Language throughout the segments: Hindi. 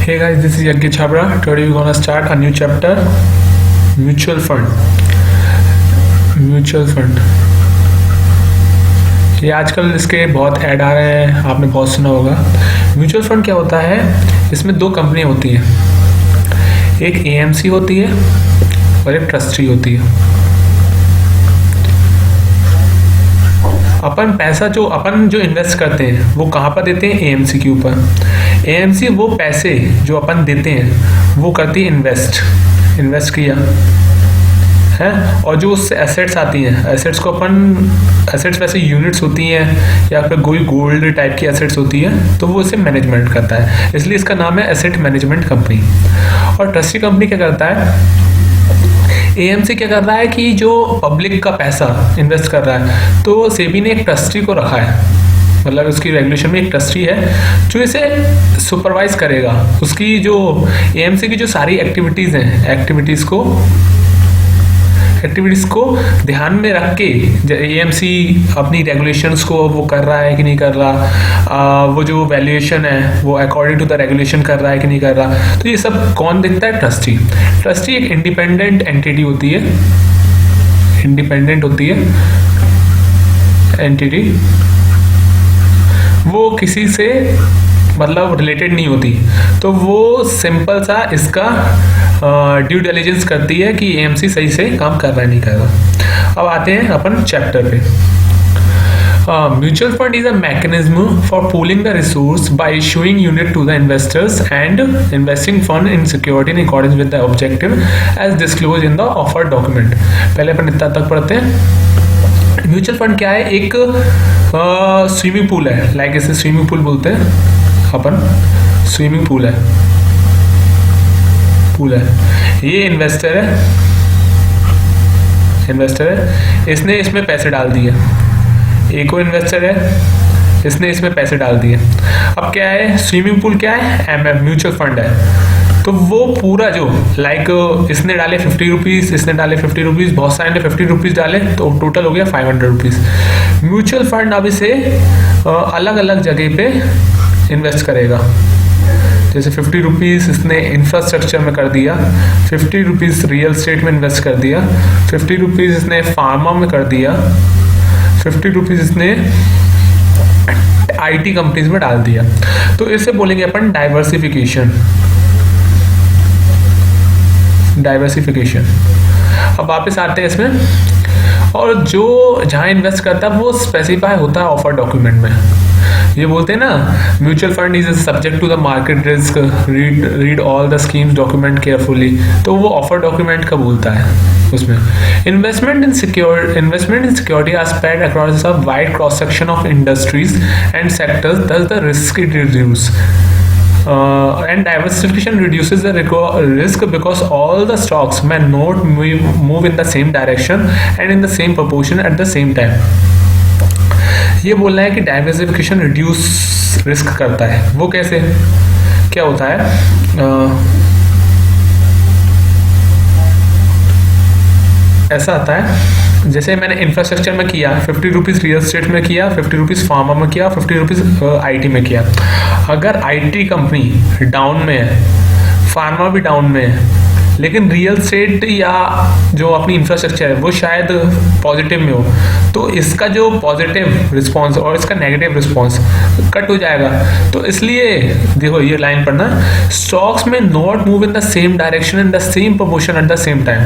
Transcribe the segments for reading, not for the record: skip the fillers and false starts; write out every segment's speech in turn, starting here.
Hey guys, this is Yagya Chabra. Today we're gonna start a new chapter, mutual fund. Mutual fund. ये आजकल इसके बहुत ऐड आ रहे हैं, आपने बहुत सुना होगा। म्यूचुअल फंड क्या होता है? इसमें दो कंपनियां होती हैं, एक एएमसी होती है और एक ट्रस्टी होती है। अपन जो इन्वेस्ट करते हैं वो कहाँ पर देते हैं? एएमसी के ऊपर। एएमसी वो पैसे जो अपन देते हैं वो करती है इन्वेस्ट किया है, और जो उससे एसेट्स आती हैं, एसेट्स वैसे यूनिट्स होती हैं या फिर कोई गोल्ड टाइप की एसेट्स होती है, तो वो इसे मैनेजमेंट करता है, इसलिए इसका नाम है एसेट मैनेजमेंट कंपनी। और ट्रस्टी कंपनी क्या करता है? एएमसी क्या कर रहा है कि जो पब्लिक का पैसा इन्वेस्ट कर रहा है, तो सेबी ने एक ट्रस्टी को रखा है, मतलब उसकी रेगुलेशन में एक ट्रस्टी है जो इसे सुपरवाइज करेगा। उसकी जो एएमसी की जो सारी एक्टिविटीज़ हैं, एक्टिविटीज़ को ध्यान में रख के एएमसी अपनी रेगुलेशंस को वो कर रहा है कि नहीं कर रहा, वो जो वैल्यूएशन है वो अकॉर्डिंग टू द रेगुलेशन कर रहा है कि नहीं कर रहा। तो ये सब कौन देखता है? ट्रस्टी एक इंडिपेंडेंट एंटिटी होती है, एंटिटी वो किसी से मतलब रिलेटेड नहीं होती, तो वो सिंपल सा इसका ड्यू डिलिजेंस करती है कि एएमसी सही से काम कर रहा है नहीं कर रहा। अब आते हैं अपन चैप्टर पे। Mutual fund is a mechanism for pooling the resource by issuing unit to the investors and investing fund in security in accordance with the objective as disclose in the offer document. पहले अपन इतना तक पढ़ते हैं। म्यूचुअल फंड क्या है? एक स्विमिंग पूल है, लाइक इसे स्विमिंग पूल बोलते हैं अपन। स्विमिंग पूल है, ये इन्वेस्टर है, इसने इसमें पैसे डाल दिए। एक और इन्वेस्टर है, इसने इसमें पैसे डाल दिए। अब क्या है? स्विमिंग पूल क्या है? एमएफ म्यूचुअल फंड है। तो वो पूरा जो लाइक इसने डाले 50 रुपीज़, इसने डाले 50 रुपीज़, बहुत सारे ने 50 रुपीज़ डाले, तो टोटल हो गया 500 रुपीज़। म्यूचुअल फंड अब इसे अलग अलग जगह पे इन्वेस्ट करेगा। जैसे 50 रुपीज़ इसने इंफ्रास्ट्रक्चर में कर दिया, 50 रुपीज़ रियल एस्टेट में इन्वेस्ट कर दिया, 50 रुपीज़ इसने फार्मा में कर दिया, 50 रुपीज़ इसने आईटी कंपनीज में डाल दिया। तो इसे बोलेंगे अपन डाइवर्सिफिकेशन। अब वापस आते हैं इसमें, और जो जहाँ इन्वेस्ट करता है वो स्पेसिफाई होता है ऑफर डॉक्यूमेंट में। ये बोलते हैं ना, mutual fund is subject to the market risk, read all the schemes document carefully. तो वो ऑफर डॉक्यूमेंट का बोलता है उसमें। Investment in security are spread across a wide cross section of industries and sectors, thus the risk it reduce and diversification reduces the risk because all the stocks may not move in the same direction and in the same proportion at the same time. ये बोलना है कि डाइवर्सिफिकेशन रिड्यूस रिस्क करता है। वो कैसे? क्या होता है? ऐसा आता है, जैसे मैंने इंफ्रास्ट्रक्चर में किया 50 रुपीज़, रियल एस्टेट में किया 50 रुपीज़, फार्मा में किया 50 रुपीज़, आईटी में किया। अगर आईटी कंपनी डाउन में है, फार्मा भी डाउन में है, लेकिन रियल एस्टेट या जो अपनी इंफ्रास्ट्रक्चर है वो शायद पॉजिटिव में हो, तो इसका जो पॉजिटिव रिस्पॉन्स और इसका नेगेटिव रिस्पॉन्स कट हो जाएगा। तो इसलिए देखो ये लाइन पढ़ना, स्टॉक्स में not move in the same direction in the same proportion at the same time.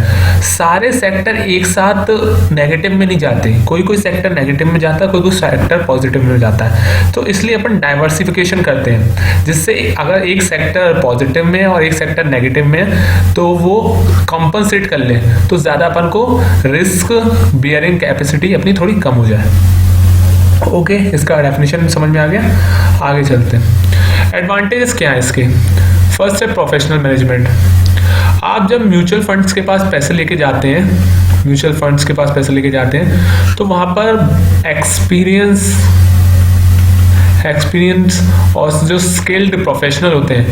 सारे सेक्टर एक साथ नेगेटिव में नहीं जाते, कोई सेक्टर नेगेटिव में जाता है, कोई सेक्टर पॉजिटिव में जाता है। तो इसलिए अपन डाइवर्सिफिकेशन करते हैं, जिससे अगर एक सेक्टर पॉजिटिव में और एक सेक्टर नेगेटिव में, तो वो कंपनसेट कर ले, तो ज़्यादा अपन को रिस्क बियरिंग कैपेसिटी अपनी थोड़ी कम हो जाए। ओके, इसका डेफिनेशन समझ में आ गया। आगे चलते हैं। एडवांटेजेस क्या है इसके? फर्स्ट है प्रोफेशनल मैनेजमेंट। आप जब म्यूचुअल फंड्स के पास पैसे लेके जाते हैं, तो वहाँ पर एक्सपीरियंस और जो स्किल्ड प्रोफेशनल होते हैं,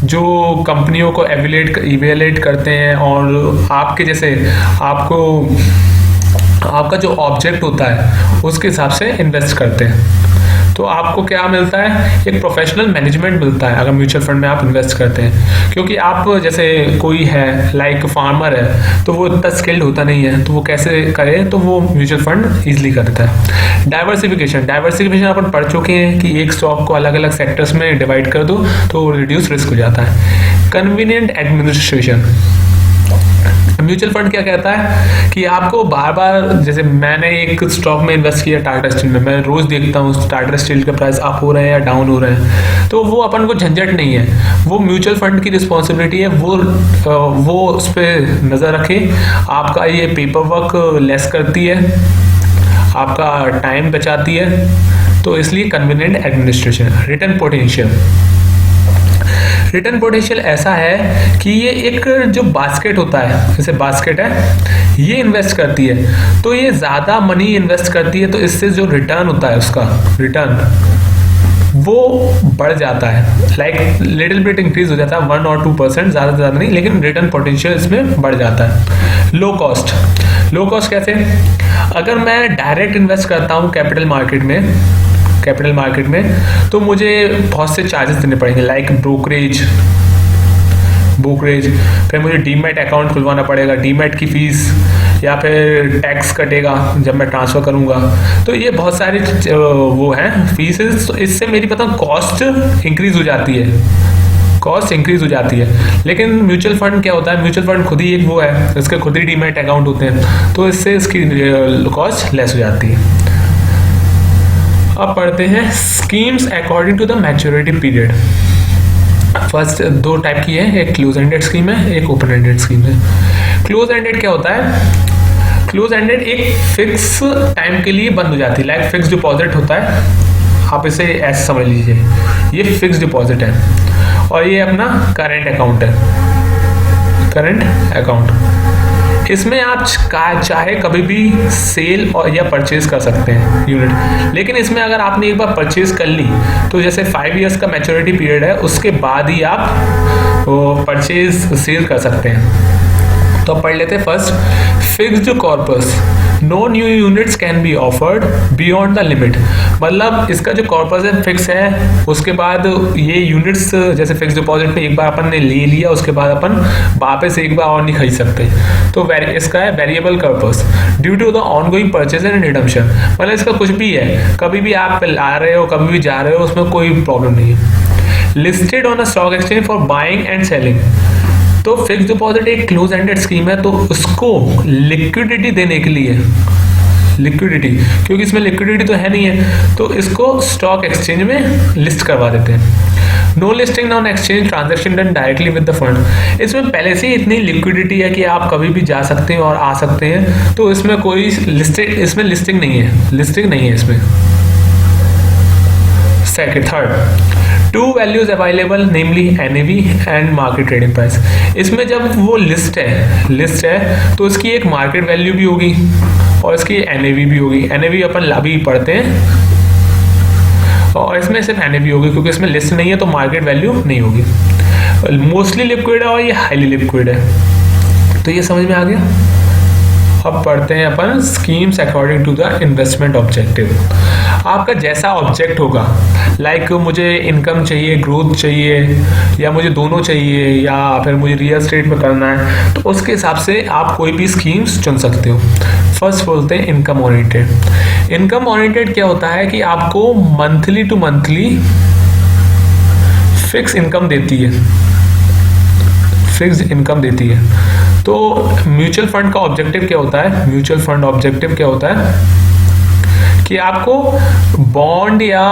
जो कंपनियों को इवेलुएट करते हैं, और आपके जैसे आपका जो ऑब्जेक्ट होता है उसके हिसाब से इन्वेस्ट करते हैं। तो आपको क्या मिलता है, एक प्रोफेशनल मैनेजमेंट मिलता है अगर म्यूचुअल फंड में आप इन्वेस्ट करते हैं। क्योंकि आप जैसे कोई है लाइक फार्मर है तो वो इतना स्किल्ड होता नहीं है, तो वो कैसे करे, तो वो म्यूचुअल फंड ईजिली करता है। डाइवर्सिफिकेशन अपन पढ़ चुके हैं कि एक स्टॉक को अलग अलग सेक्टर्स में डिवाइड कर दो तो रिड्यूस रिस्क हो जाता है। कन्वीनियंट एडमिनिस्ट्रेशन, म्यूचुअल फंड क्या कहता है कि आपको बार बार, जैसे मैंने एक स्टॉक में इन्वेस्ट किया टाटा स्टील में, मैं रोज देखता हूँ टाटा स्टील के प्राइस अप हो रहे हैं या डाउन हो रहे हैं, तो वो अपन को झंझट नहीं है, वो म्यूचुअल फंड की रिस्पॉन्सिबिलिटी है, वो उस पर नज़र रखे। आपका ये पेपर वर्क लेस करती है, आपका टाइम बचाती है, तो इसलिए कन्वीनियंट एडमिनिस्ट्रेशन। रिटर्न पोटेंशियल ऐसा है कि ये एक जो बास्केट होता है, जैसे बास्केट है, ये इन्वेस्ट करती है, तो ये ज़्यादा मनी इन्वेस्ट करती है, तो इससे जो रिटर्न होता है उसका रिटर्न वो बढ़ जाता है, लाइक लिटिल बिट इंक्रीज हो जाता है, 1 और 2%, ज़्यादा नहीं, लेकिन रिटर्न पोटेंशियल इसमें बढ़ जाता है। लो कॉस्ट कैसे, अगर मैं डायरेक्ट इन्वेस्ट करता हूँ कैपिटल मार्केट में तो मुझे बहुत से चार्जेस देने पड़ेंगे, लाइक ब्रोकरेज, फिर मुझे डीमैट अकाउंट खुलवाना पड़ेगा, डीमैट की फीस, या फिर टैक्स कटेगा जब मैं ट्रांसफ़र करूँगा, तो ये बहुत सारी वो हैं फीसेस, तो इससे मेरी कॉस्ट इंक्रीज हो जाती है। लेकिन म्यूचुअल फंड क्या होता है, म्यूचुअल फंड खुद ही एक वो है, इसके खुद ही डीमैट अकाउंट होते हैं, तो इससे इसकी कॉस्ट लेस हो जाती है। अब पढ़ते हैं schemes according to the maturity period. First 2 type की है, एक क्लोज एंडेड स्कीम है, एक ओपन एंडेड स्कीम है। क्लोज एंडेड क्या होता है, क्लोज एंडेड एक फिक्स टाइम के लिए बंद हो जाती है, लाइक फिक्स डिपॉजिट होता है, आप इसे ऐसे समझ लीजिए, ये फिक्स डिपॉजिट है और ये अपना करंट अकाउंट। इसमें आप चाहे कभी भी सेल और या परचेज कर सकते हैं यूनिट, लेकिन इसमें अगर आपने एक बार परचेज कर ली तो जैसे 5 इयर्स का मैच्योरिटी पीरियड है, उसके बाद ही आप परचेज सेल कर सकते हैं। तो पढ़ लेते हैं first, fixed corpus, no new units can be offered beyond the limit, मतलब इसका जो कॉर्पस है फिक्स है, उसके बाद ये यूनिट्स जैसे फिक्स डिपॉजिट पे एक बार अपन ने ले लिया, उसके बाद अपन वापस एक बार और नहीं खरीद सकते, तो इसका है variable corpus due to the ongoing purchase and redemption, मतलब इसका कुछ भी है, कभी भी आप ला रहे हो कभी भी जा रहे हो, उसमें कोई प्रॉब्लम नहीं है। Listed on a stock exchange for buying and selling, तो फिक्स डिपॉजिट एक क्लोज एंडेड स्कीम है, तो उसको लिक्विडिटी देने के लिए, क्योंकि इसमें लिक्विडिटी तो है नहीं है, तो इसको स्टॉक एक्सचेंज में लिस्ट करवा देते हैं। No listing on exchange transaction done directly with the fund, इसमें पहले से ही इतनी लिक्विडिटी है कि आप कभी भी जा सकते हैं और आ सकते हैं, तो इसमें कोई लिस्टिंग नहीं है इसमें। Third, 2 values available namely NAV and market trading price, इसमें जब वो लिस्ट है तो इसकी एक मार्केट वैल्यू भी होगी और इसकी NAV भी होगी। NAV अपन अभी पढ़ते हैं, और इसमें सिर्फ NAV होगी क्योंकि इसमें लिस्ट नहीं है, तो मार्केट वैल्यू नहीं होगी। मोस्टली लिक्विड है और ये हाईली लिक्विड है, तो ये समझ में आ गया। अब पढ़ते हैं अपन schemes according to the investment objective. आपका जैसा ऑब्जेक्ट होगा, लाइक मुझे इनकम चाहिए, ग्रोथ चाहिए, या मुझे दोनों चाहिए, या फिर मुझे रियल एस्टेट में करना है, तो उसके हिसाब से आप कोई भी स्कीम्स चुन सकते हो। फर्स्ट बोलते हैं इनकम ओरिएंटेड। इनकम ओरिएंटेड क्या होता है कि आपको monthly to monthly fix income देती है। तो म्यूचुअल फंड का ऑब्जेक्टिव क्या होता है, म्यूचुअल फंड ऑब्जेक्टिव क्या होता है कि आपको बॉन्ड या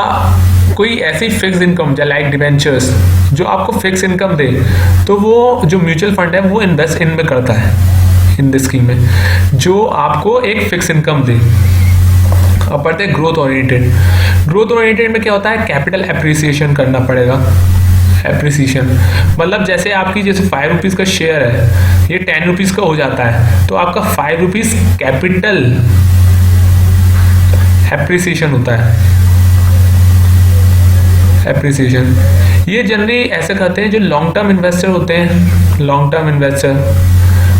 कोई ऐसी फिक्स इनकम या लाइक डिवेंचर्स जो आपको फिक्स इनकम दे, तो वो जो म्यूचुअल फंड है वो इन्वेस्ट इनमें करता है, इन दिस स्कीम में, जो आपको एक फिक्स इनकम दे। अब पढ़ते हैं ग्रोथ ओरिएंटेड में क्या होता है, कैपिटल एप्रिसिएशन करना पड़ेगा। एप्रिसिएशन मतलब जैसे आपकी जैसे 5 रुपीज़ का शेयर है, ये 10 रुपीज़ का हो जाता है, तो आपका 5 रुपीज़ कैपिटल एप्रिसिएशन होता है। एप्रिसिएशन ये जनरली ऐसे करते हैं जो लॉन्ग टर्म इन्वेस्टर होते हैं,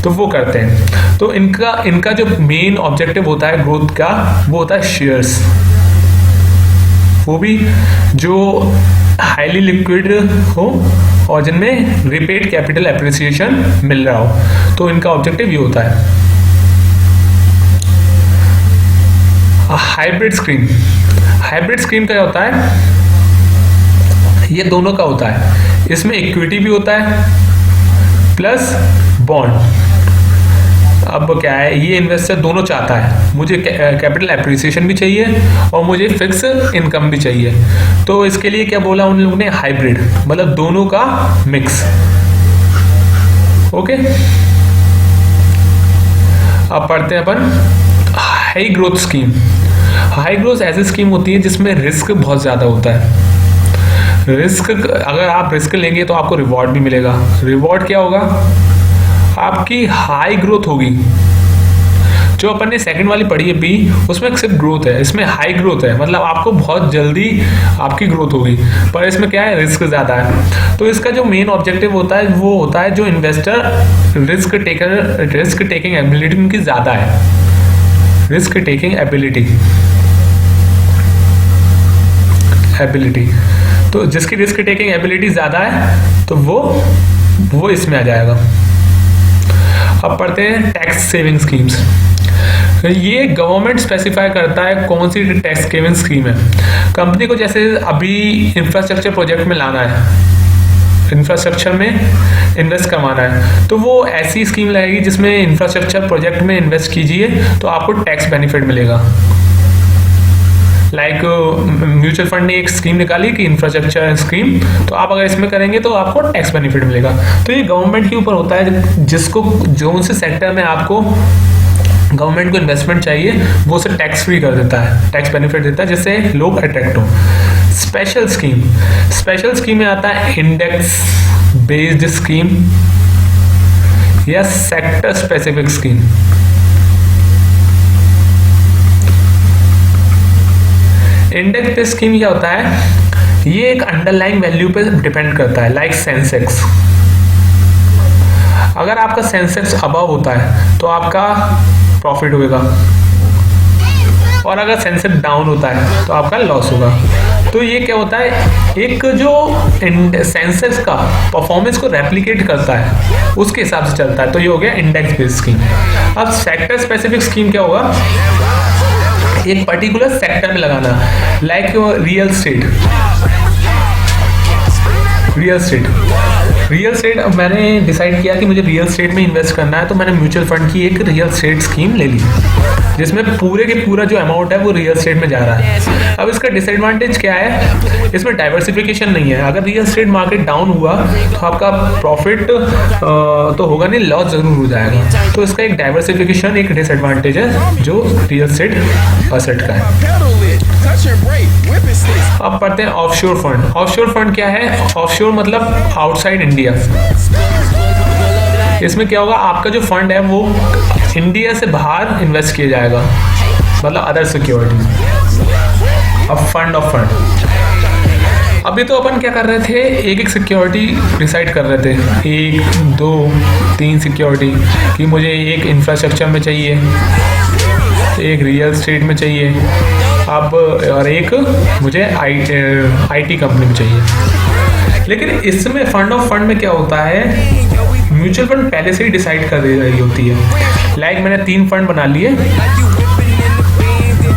तो वो करते हैं। तो इनका जो मेन ऑब्जेक्टिव होता है ग्रोथ का, वो होता है शेयर्स। वो भी जो हाईली लिक्विड हो और जिनमें रिपीट कैपिटल एप्रिसिएशन मिल रहा हो। तो इनका ऑब्जेक्टिव ये होता है। हाइब्रिड स्कीम, हाइब्रिड स्कीम क्या होता है, ये दोनों का होता है, इसमें इक्विटी भी होता है प्लस बॉन्ड। अब क्या है, ये इन्वेस्टर दोनों चाहता है, मुझे कैपिटल एप्रिसिएशन भी चाहिए और मुझे फिक्स इनकम भी चाहिए। तो इसके लिए क्या बोला उन लोगों ने, हाइब्रिड, मतलब दोनों का मिक्स। ओके, अब पढ़ते हैं अपन high growth scheme. High growth ऐसी स्कीम होती है जिसमें रिस्क बहुत ज़्यादा होता है। रिस्क, अगर आप रिस्क लेंगे तो आपको रिवॉर्ड भी मिलेगा। रिवॉर्ड क्या होगा, आपकी हाई ग्रोथ होगी। जो अपन ने सेकंड वाली पढ़ी है बी, उसमें सिर्फ ग्रोथ है, इसमें हाई ग्रोथ है, मतलब आपको बहुत जल्दी आपकी ग्रोथ होगी। पर इसमें क्या है, रिस्क ज़्यादा है। तो इसका जो मेन ऑब्जेक्टिव होता है वो होता है जो इन्वेस्टर रिस्क टेकिंग एबिलिटी उनकी ज़्यादा है। रिस्क टेकिंग एबिलिटी, तो जिसकी रिस्क टेकिंग एबिलिटी ज़्यादा है तो वो इसमें आ जाएगा। अब पढ़ते हैं टैक्स सेविंग स्कीम्स। ये गवर्नमेंट स्पेसिफाई करता है कौन सी टैक्स सेविंग स्कीम है। कंपनी को जैसे अभी इंफ्रास्ट्रक्चर प्रोजेक्ट में लाना है, इंफ्रास्ट्रक्चर में इन्वेस्ट करवाना है, तो वो ऐसी स्कीम लगेगी जिसमें इंफ्रास्ट्रक्चर प्रोजेक्ट में इन्वेस्ट कीजिए तो आपको टैक्स बेनिफिट मिलेगा। लाइक म्यूचुअल फंड ने एक स्कीम निकाली कि इंफ्रास्ट्रक्चर स्कीम, तो आप अगर इसमें करेंगे तो आपको टैक्स बेनिफिट मिलेगा। तो ये गवर्नमेंट के ऊपर होता है, जिसको जो से सेक्टर में आपको गवर्नमेंट को इन्वेस्टमेंट चाहिए वो उसे टैक्स फ्री कर देता है, टैक्स बेनिफिट देता है, जिससे लोग अट्रैक्ट हो। स्पेशल स्कीम में आता है इंडेक्स बेस्ड स्कीम या sector specific scheme. Index based scheme क्या होता है, ये एक अंडरलाइंग वैल्यू पे डिपेंड करता है, लाइक सेंसेक्स। अगर आपका सेंसेक्स अबव होता है तो आपका प्रॉफिट होगा, और अगर सेंसेक्स डाउन होता है तो आपका लॉस होगा। तो ये क्या होता है, एक जो सेंसेक्स का परफॉर्मेंस को रेप्लिकेट करता है उसके हिसाब से चलता है। तो ये हो गया इंडेक्स बेस्ड स्कीम। अब सेक्टर स्पेसिफिक स्कीम क्या होगा, एक पर्टिकुलर सेक्टर में लगाना, लाइक रियल एस्टेट। अब मैंने डिसाइड किया कि मुझे रियल एस्टेट में इन्वेस्ट करना है, तो मैंने म्यूचुअल फंड की एक रियल एस्टेट स्कीम ले ली, जिसमें पूरे के पूरा जो अमाउंट है वो रियल एस्टेट में जा रहा है। अब इसका डिसएडवांटेज क्या है, इसमें डाइवर्सिफिकेशन नहीं है। अगर रियल एस्टेट मार्केट डाउन हुआ तो आपका प्रॉफिट तो होगा नहीं, लॉस जरूर हो जाएगा। तो इसका एक डाइवर्सिफिकेशन एक डिसएडवांटेज है जो रियल एस्टेट असेट का है। अब पढ़ते हैं ऑफशोर फंड। ऑफशोर फंड क्या है, ऑफशोर मतलब आउटसाइड इंडिया। इसमें क्या होगा, आपका जो फंड है वो इंडिया से बाहर इन्वेस्ट किया जाएगा, मतलब अदर सिक्योरिटी। अब फंड ऑफ फंड, अभी तो अपन क्या कर रहे थे, एक एक सिक्योरिटी डिसाइड कर रहे थे, 1 2 3 सिक्योरिटी कि मुझे एक इंफ्रास्ट्रक्चर में चाहिए, एक रियल एस्टेट में चाहिए, अब और एक मुझे आईटी कंपनी में चाहिए। लेकिन इसमें फंड ऑफ फंड में क्या होता है, म्यूचुअल फंड पहले से ही डिसाइड कर रही होती है। लाइक मैंने 3 फंड बना लिए,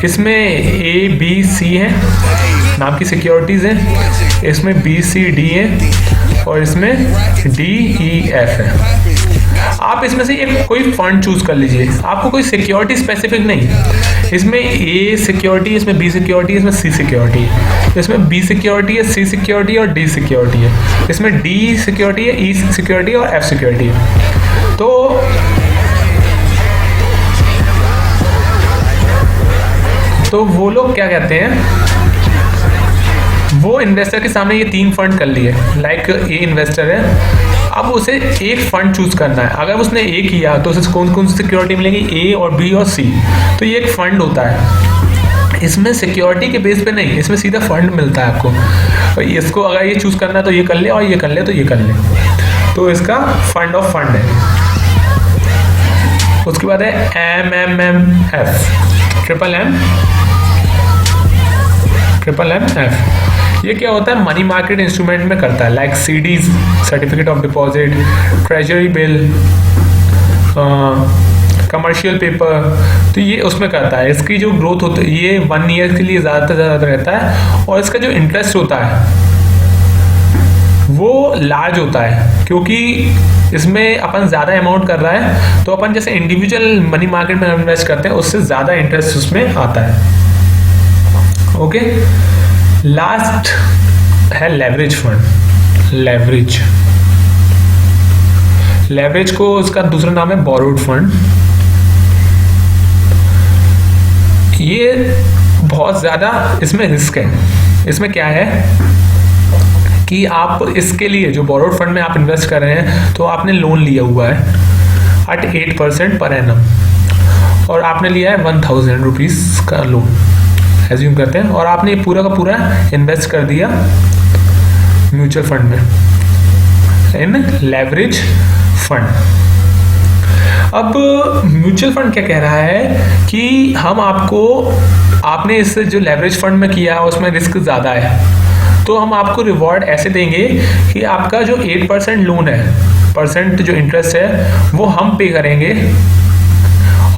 इसमें ए बी सी है नाम की सिक्योरिटीज हैं, इसमें बी सी डी है और इसमें डी ई एफ है। आप इसमें से एक कोई फंड चूज कर लीजिए, आपको कोई सिक्योरिटी स्पेसिफिक नहीं, इसमें ए सिक्योरिटी, इसमें बी सिक्योरिटी, इसमें सी सिक्योरिटी है, इसमें बी सिक्योरिटी है, सी सिक्योरिटी और डी सिक्योरिटी है, इसमें डी सिक्योरिटी है, ई सिक्योरिटी और एफ सिक्योरिटी है। तो वो लोग क्या कहते हैं, वो इन्वेस्टर के सामने ये 3 फंड कर लिए, लाइक ए इन्वेस्टर है, अब उसे एक फंड चूज करना है। अगर उसने ए किया तो उसे कौन कौन सी सिक्योरिटी मिलेगी, ए और बी और सी। तो ये एक फंड होता है, इसमें सिक्योरिटी के बेस पे नहीं, इसमें सीधा फंड मिलता है आपको, और इसको अगर ये चूज करना है तो ये कर ले, और ये कर ले तो ये कर ले। तो इसका फंड ऑफ फंड है। उसके बाद है MMMF, MMF। ये क्या होता है, मनी मार्केट इंस्ट्रूमेंट में करता है, like CDs, certificate of deposit, treasury bill, commercial paper, तो ये उसमें करता है। इसकी जो ग्रोथ होती है ये 1 ईयर के लिए ज़्यादा से ज़्यादा रहता है, और इसका जो इंटरेस्ट होता है वो लार्ज होता है, क्योंकि इसमें अपन ज़्यादा अमाउंट कर रहा है, तो अपन जैसे इंडिविजुअल मनी मार्केट में इन्वेस्ट करते हैं उससे ज़्यादा इंटरेस्ट उसमें आता है। ओके, लास्ट है लेवरेज फंड। लेवरेज को उसका दूसरा नाम है बोरोड फंड। ये बहुत ज़्यादा इसमें रिस्क है। इसमें क्या है कि आप इसके लिए जो बोरोड फंड में आप इन्वेस्ट कर रहे हैं, तो आपने लोन लिया हुआ है at 8% पर एनम, और आपने लिया है 1000 रुपीज़ का लोन एज्यूम करते हैं, और आपने ये पूरा का पूरा इन्वेस्ट कर दिया म्यूचुअल फंड में, इन लेवरेज फंड। अब म्यूचुअल फंड क्या कह रहा है कि हम आपने इससे जो लेवरेज फंड में किया है उसमें रिस्क ज़्यादा है, तो हम आपको रिवॉर्ड ऐसे देंगे कि आपका जो 8% लोन है, परसेंट जो इंटरेस्ट है वो हम पे करेंगे,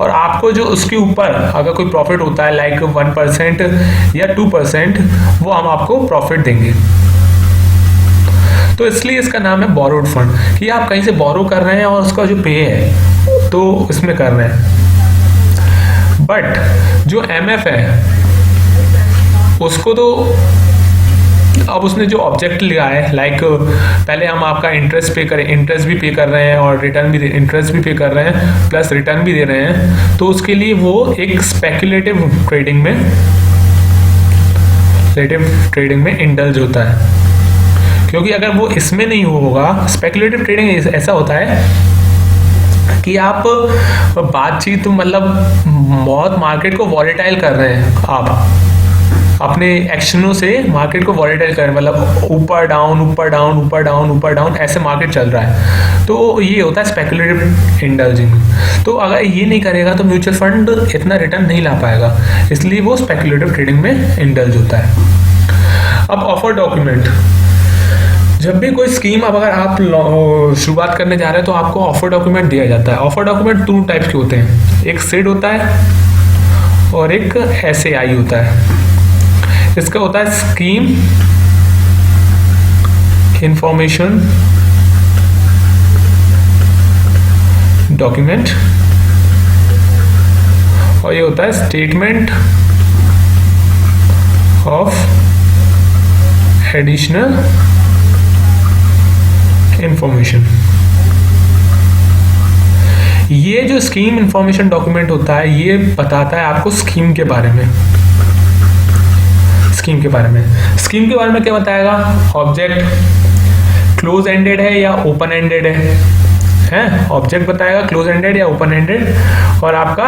और आपको जो उसके ऊपर अगर कोई प्रॉफिट होता है लाइक 1% या 2%, वो हम आपको प्रॉफिट देंगे। तो इसलिए इसका नाम है बोरोड फंड, कि आप कहीं से बोरो कर रहे हैं और उसका जो पे है तो इसमें कर रहे हैं। बट जो MF है उसको तो अब उसने जो ऑब्जेक्ट लिया है, लाइक पहले हम आपका इंटरेस्ट भी पे कर रहे हैं, और इंटरेस्ट भी पे कर रहे हैं, प्लस रिटर्न भी दे रहे हैं, तो उसके लिए वो एक स्पेक्युलेटिव ट्रेडिंग में इंडल्ज होता है। क्योंकि अगर वो इसमें नहीं होगा, स्पेक्युलेटिव ट्रेडिंग ऐसा होता है कि आप बातचीत मतलब बहुत मार्केट को वॉलेटाइल कर रहे हैं, आप अपने एक्शनों से मार्केट को वॉलेटाइल कर रहे हैं, मतलब ऊपर डाउन ऐसे मार्केट चल रहा है, तो ये होता है स्पेक्युलेटिव इंडल्जिंग। तो अगर ये नहीं करेगा तो म्यूचुअल फंड इतना रिटर्न नहीं ला पाएगा, इसलिए वो स्पेक्युलेटिव ट्रेडिंग में इंडल्ज होता है। अब ऑफर डॉक्यूमेंट, जब भी कोई स्कीम अगर आप शुरुआत करने जा रहे हैं तो आपको ऑफर डॉक्यूमेंट दिया जाता है। ऑफर डॉक्यूमेंट 2 टाइप्स के होते हैं, एक सिड होता है और एक SAI होता है। इसका होता है स्कीम इंफॉर्मेशन डॉक्यूमेंट, और ये होता है स्टेटमेंट ऑफ एडिशनल इंफॉर्मेशन। ये जो स्कीम इंफॉर्मेशन डॉक्यूमेंट होता है ये बताता है आपको स्कीम के बारे में। स्कीम के बारे में क्या बताएगा, ऑब्जेक्ट क्लोज एंडेड है या ओपन एंडेड है, ऑब्जेक्ट बताएगा क्लोज एंडेड या ओपन एंडेड, और आपका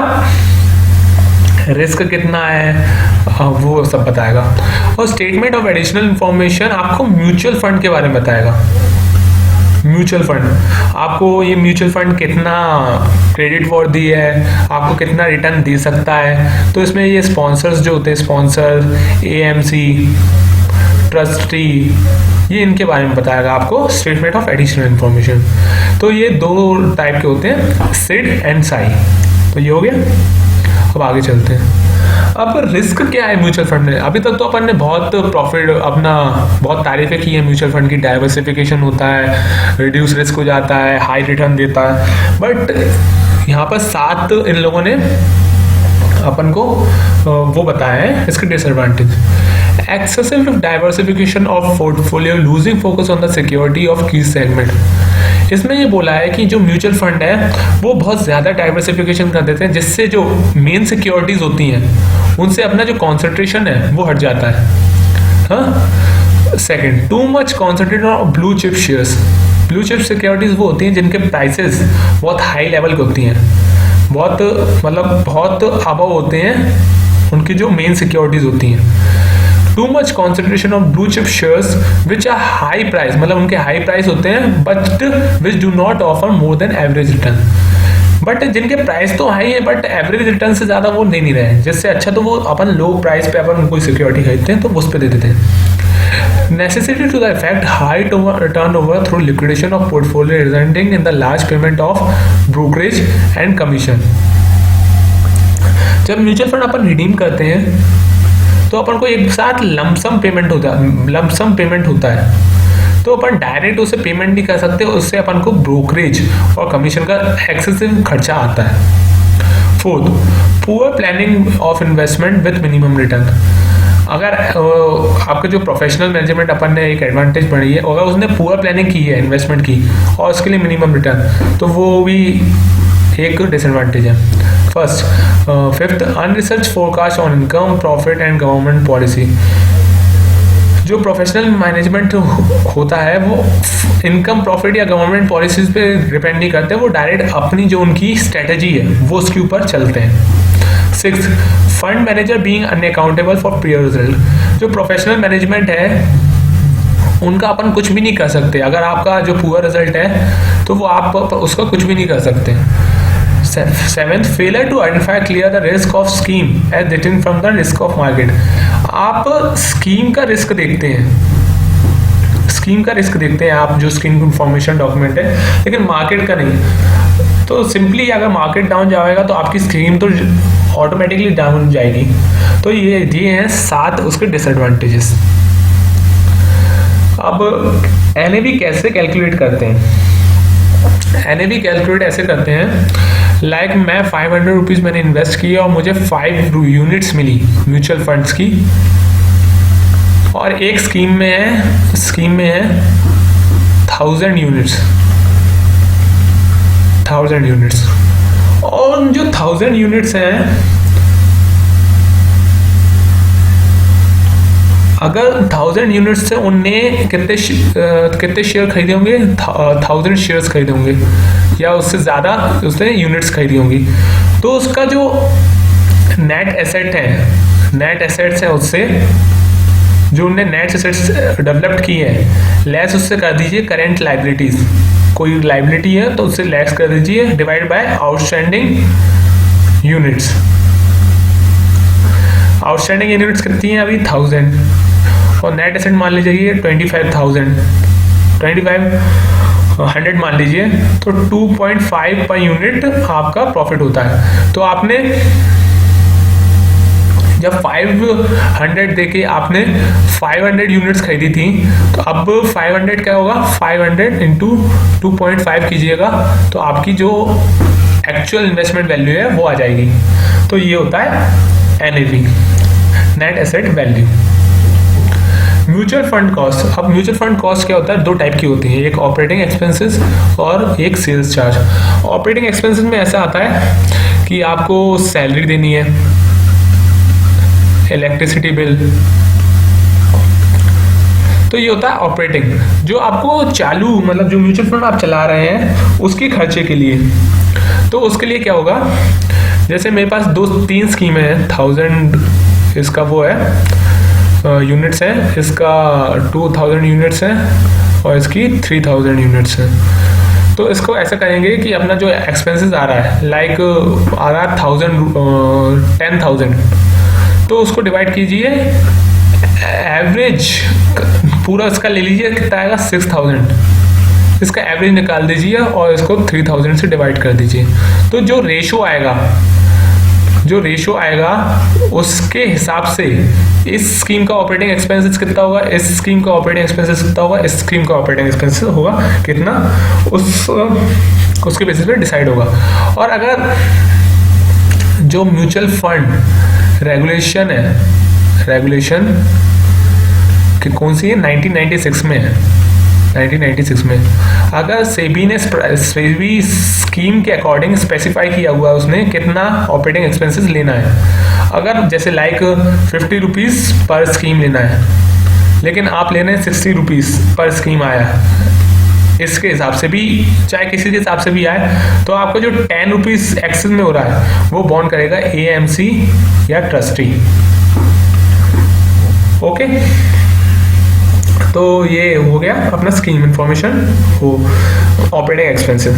रिस्क कितना है वो सब बताएगा। और स्टेटमेंट ऑफ एडिशनल इंफॉर्मेशन आपको म्यूचुअल फंड के बारे में बताएगा। म्यूचुअल फंड आपको ये म्यूचुअल फंड कितना क्रेडिट वर्दी है, आपको कितना रिटर्न दे सकता है, तो इसमें ये स्पॉन्सर्स जो होते हैं, स्पॉन्सर, AMC, ट्रस्टी, ये इनके बारे में बताएगा आपको स्टेटमेंट ऑफ एडिशनल इंफॉर्मेशन। तो ये 2 टाइप के होते हैं, सिड एंड साई। तो ये हो गया। अब आगे चलते हैं। अब रिस्क क्या है म्यूचुअल फंड में? अभी तक तो अपन ने बहुत प्रॉफिट बहुत तारीफें की है म्यूचुअल फंड की, डाइवर्सिफिकेशन होता है, रिड्यूस रिस्क हो जाता है, हाई रिटर्न देता है। बट यहाँ पर 7 इन लोगों ने अपन को वो बताया है इसके disadvantage. Excessive diversification of portfolio, losing focus on the security of की सेगमेंट। इसमें ये बोला है कि जो म्यूचुअल फंड है वो बहुत ज़्यादा डाइवर्सिफिकेशन कर देते हैं, जिससे जो मेन सिक्योरिटीज होती हैं उनसे अपना जो कॉन्सेंट्रेशन है वो हट जाता है। हाँ, second, too much concentrated on blue chip shares. Blue chip securities वो होती हैं जिनके प्राइसेस बहुत हाई लेवल की होती हैं, बहुत अबव होते हैं उनकी जो मेन सिक्योरिटीज होती हैं। Too much concentration of blue chip shares which are high price, मतलब उनके हाई प्राइस होते हैं, but which do not offer more than average return. But जिनके प्राइस तो हाई है बट एवरेज रिटर्न से ज़्यादा वो दे नहीं रहे हैं, जिससे अच्छा तो वो अपन लो प्राइस पे अपन कोई सिक्योरिटी खरीदते हैं तो उस पर दे देते हैं। Necessity to the effect high turnover through liquidation of portfolio resulting in the large payment of brokerage and commission. जब म्यूचुअल फंड अपन रिडीम करते हैं तो अपन को एक साथ लमसम पेमेंट होता है, तो अपन डायरेक्ट उसे पेमेंट नहीं कर सकते, उससे अपन को ब्रोकरेज और कमीशन का एक्सेसिव खर्चा आता है। Fourth, poor planning of investment with minimum return. अगर आपका जो प्रोफेशनल मैनेजमेंट अपन ने एक एडवांटेज बढ़ी है, अगर उसने पुअर प्लानिंग की है इन्वेस्टमेंट की और उसके लिए मिनिमम रिटर्न, तो वो भी एक डिसएडवांटेज है। First, fifth, unresearch forecast on income, profit and government policy. जो प्रोफेशनल मैनेजमेंट होता है वो इनकम, प्रॉफिट या गवर्नमेंट पॉलिसीज पे डिपेंड नहीं करते, वो डायरेक्ट अपनी जो उनकी स्ट्रेटजी है वो उसके ऊपर चलते हैं। Six, fund manager being unaccountable for prior result. जो प्रोफेशनल मैनेजमेंट है उनका अपन कुछ भी नहीं कर सकते, अगर आपका जो पुअर रिजल्ट है तो वो आप उसका कुछ भी नहीं कर सकते। Seventh, failure to identify clear the risk of scheme as different from the risk of market. आप स्कीम का रिस्क देखते हैं, आप जो स्कीम इंफॉर्मेशन डॉक्यूमेंट है, लेकिन मार्केट का नहीं। तो सिंपली अगर मार्केट डाउन जाएगा तो आपकी स्कीम तो ऑटोमेटिकली डाउन जाएगी। तो ये हैं 7 उसके डिसएडवांटेजेस। अब NAV कैसे कैलकुलेट करते हैं? NAV कैलकुलेट ऐसे करते हैं, लाइक मैं 500 रुपीज़ मैंने इन्वेस्ट किया और मुझे 5 यूनिट्स मिली म्यूचुअल फंड्स की, और एक स्कीम में है 1000 यूनिट्स, और जो 1000 यूनिट्स हैं, अगर 1000 यूनिट्स से उनने कितने शेयर खरीदे होंगे? 1000 शेयर्स खरीदे होंगे या उससे ज़्यादा उसने यूनिट्स खरीदी होंगी। तो उसका जो नेट एसेट्स है उससे जो उनने नेट एसेट्स डेवलप्ड की है लेस उससे कर दीजिए करेंट लाइबिलिटीज़। कोई लाइबिलिटी है तो उससे लेस कर दीजिए, divide by outstanding units. Outstanding units कितनी है अभी? 1000, और नेट एसेट मान लीजिए 25,000, 2500 मान लीजिए, तो 2.5 पर यूनिट आपका प्रॉफिट होता है। तो आपने जब 500 देके आपने 500 यूनिट्स खरीदी थी, तो अब 500 क्या होगा? 500 इंटू 2.5 कीजिएगा तो आपकी जो एक्चुअल इन्वेस्टमेंट वैल्यू है वो आ जाएगी। तो ये होता है NAV, net asset value. Mutual fund cost. अब म्यूचुअल फंड कॉस्ट क्या होता है? 2 टाइप की होती है, एक ऑपरेटिंग एक्सपेंसेस और एक सेल्स चार्ज। ऑपरेटिंग एक्सपेंसेस में ऐसा आता है कि आपको सैलरी देनी है, इलेक्ट्रिसिटी बिल, तो ये होता है ऑपरेटिंग। जो आपको चालू मतलब जो म्यूचुअल फंड आप चला रहे हैं उसके खर्चे के लिए, तो उसके लिए क्या होगा? जैसे मेरे पास 2-3 स्कीमें हैं, 1000 इसका वो है यूनिट्स हैं, इसका 2000 यूनिट्स हैं और इसकी 3000 यूनिट्स हैं। तो इसको ऐसा करेंगे कि अपना जो एक्सपेंसेस आ रहा है, लाइक आ रहा है 10,000, तो उसको डिवाइड कीजिए, एवरेज पूरा इसका ले लीजिए, कितना आएगा? 6000, इसका एवरेज निकाल दीजिए और इसको 3000 से डिवाइड कर दीजिए। तो जो रेशो आएगा उसके हिसाब से इस स्कीम का ऑपरेटिंग एक्सपेंसेस कितना होगा, इस स्कीम का ऑपरेटिंग एक्सपेंसेस कितना होगा, इस स्कीम का ऑपरेटिंग एक्सपेंसेस होगा कितना, उसके बेसिस पे डिसाइड होगा। और अगर जो म्यूचुअल फंड रेगुलेशन कि कौन सी है? 1996 में है। 1996 में अगर सेबी ने स्कीम के अकॉर्डिंग स्पेसिफाई किया हुआ है उसने कितना ऑपरेटिंग एक्सपेंसेस लेना है, अगर जैसे लाइक 50 रुपीज़ पर स्कीम लेना है, लेकिन आप लेने 60 रुपीज़ पर स्कीम आया, इसके हिसाब से भी चाहे किसी के हिसाब से भी आए, तो आपको जो 10 रुपीज़ एक्सेस में हो रहा है वो बॉन्ड करेगा AMC या ट्रस्टी। ओके, तो ये हो गया अपना स्कीम इन्फॉर्मेशन, वो ऑपरेटिंग एक्सपेंसेस।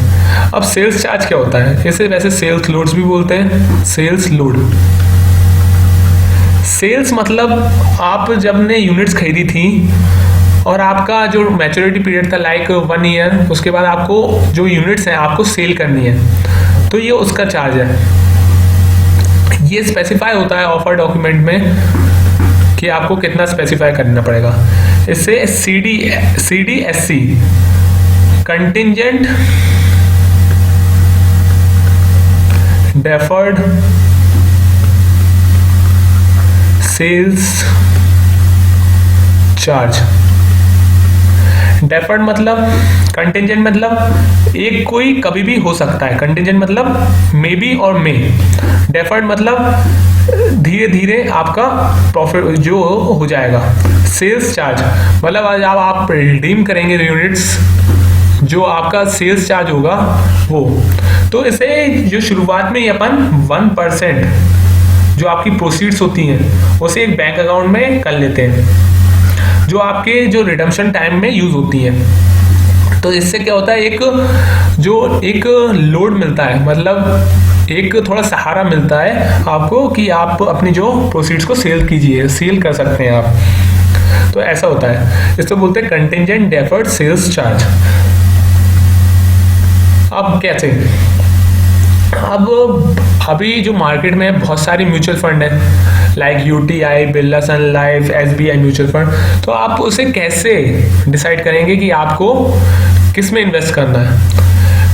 अब सेल्स चार्ज क्या होता है? इसे वैसे सेल्स लोड्स भी बोलते हैं, सेल्स लोड। सेल्स मतलब आप जब ने यूनिट्स खरीदी थी और आपका जो मैच्योरिटी पीरियड था लाइक 1 ईयर, उसके बाद आपको जो यूनिट्स हैं आपको सेल करनी है, तो ये उसका चार्ज है। ये स्पेसिफाई होता है ऑफर डॉक्यूमेंट में कि आपको कितना स्पेसिफाई करना पड़ेगा। इससे CDSC contingent deferred sales charge. Deferred मतलब, कंटिंजेंट मतलब एक कोई कभी भी हो सकता है, कंटिंजेंट मतलब मे बी और मे, डेफर्ड मतलब धीरे धीरे आपका प्रॉफिट जो हो जाएगा। सेल्स चार्ज मतलब आज आप रिडीम करेंगे यूनिट्स, जो आपका सेल्स चार्ज होगा वो, तो इसे जो शुरुआत में ही अपन 1% जो आपकी प्रोसीड्स होती हैं उसे एक बैंक अकाउंट में कर लेते हैं, जो आपके जो रिडम्पशन टाइम में यूज होती हैं। तो इससे क्या होता है, एक लोड मिलता है, मतलब एक थोड़ा सहारा मिलता है आपको कि आप अपनी जो प्रोसीड्स को सेल कर सकते हैं आप। तो ऐसा होता है, इसको बोलते हैं कंटिंजेंट डेफर्ड सेल्स चार्ज। अब कैसे, अब अभी जो मार्केट में बहुत सारी म्यूचुअल फंड है लाइक UTI, बिरला सन लाइफ, SBI म्यूचुअल फंड, तो आप उसे कैसे डिसाइड करेंगे कि आपको किस में इन्वेस्ट करना है?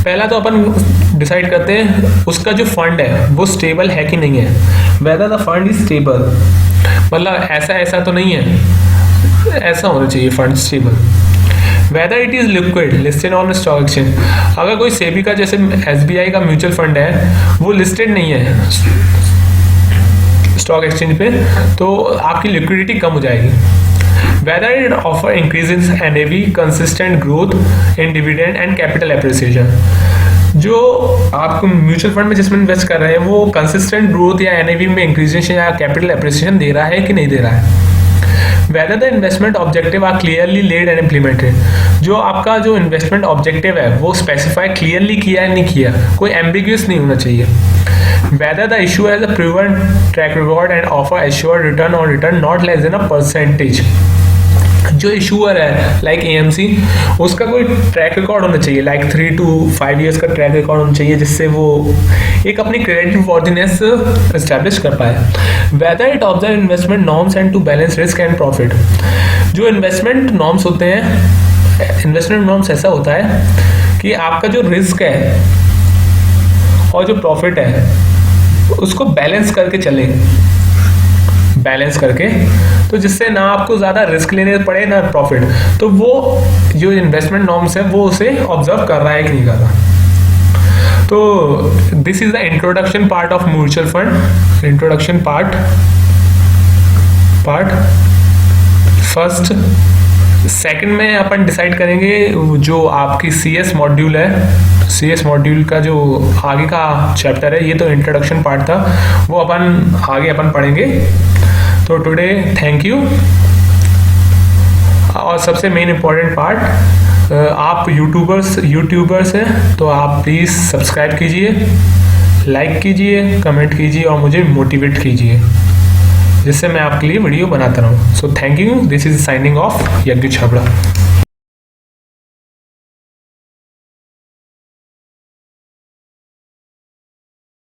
पहला तो अपन डिसाइड करते हैं उसका जो फंड है वो स्टेबल है कि नहीं है, whether the fund is stable, मतलब ऐसा तो नहीं है, ऐसा होना चाहिए fund stable. Whether it is liquid listed on stock exchange, अगर कोई सेबी का जैसे SBI का म्यूचुअल फंड है वो लिस्टेड नहीं है स्टॉक एक्सचेंज पे, तो आपकी लिक्विडिटी कम हो जाएगी। Whether it offer increases NAV, consistent growth in dividend and capital appreciation, जो आप म्यूचुअल फंड में जिसमें इन्वेस्ट कर रहे हैं वो कंसिस्टेंट ग्रोथ या NAV में इंक्रीजेशन या कैपिटल एप्रिसिएशन दे रहा है कि नहीं दे रहा है। Whether the investment objective are clearly laid and implemented, जो आपका जो इन्वेस्टमेंट ऑब्जेक्टिव है वो स्पेसिफाई क्लियरली किया है नहीं किया, कोई एम्बिग्यूअस नहीं होना चाहिए। Whether the issuer has a proven track record and offer assured return on return not less than a percentage, जो इशूअर है लाइक AMC, उसका कोई ट्रैक रिकॉर्ड होना चाहिए लाइक 3 to 5 years का ट्रैक रिकॉर्ड होना चाहिए, जिससे वो एक अपनी क्रेडिट वॉर्थिनेस एस्टैब्लिश कर पाए। Whether it observe investment norms and to balance risk and profit, जो इन्वेस्टमेंट नॉर्म्स होते हैं, इन्वेस्टमेंट नॉर्म्स ऐसा होता है कि आपका जो रिस्क है और जो प्रॉफिट है उसको बैलेंस करके चलें, बैलेंस करके, तो जिससे ना आपको ज़्यादा रिस्क लेने पड़े ना प्रॉफिट, तो वो जो इन्वेस्टमेंट नॉर्म्स है वो उसे ऑब्जर्व कर रहा है कि नहीं कर रहा। तो this is the introduction part of mutual fund, introduction part first. Second में अपन डिसाइड करेंगे जो आपकी CS मॉड्यूल है, CS मॉड्यूल का जो आगे का चैप्टर है, ये तो इंट्रोडक्शन पार्ट था, वो आगे अपन पढ़ेंगे। तो टुडे थैंक यू। और सबसे मेन इम्पॉर्टेंट पार्ट, आप यूट्यूबर्स हैं तो आप प्लीज़ सब्सक्राइब कीजिए, लाइक कीजिए, कमेंट कीजिए और मुझे मोटिवेट कीजिए, जिससे मैं आपके लिए वीडियो बनाता रहूँ। So thank you, this is signing off यज्ञ छाबड़ा।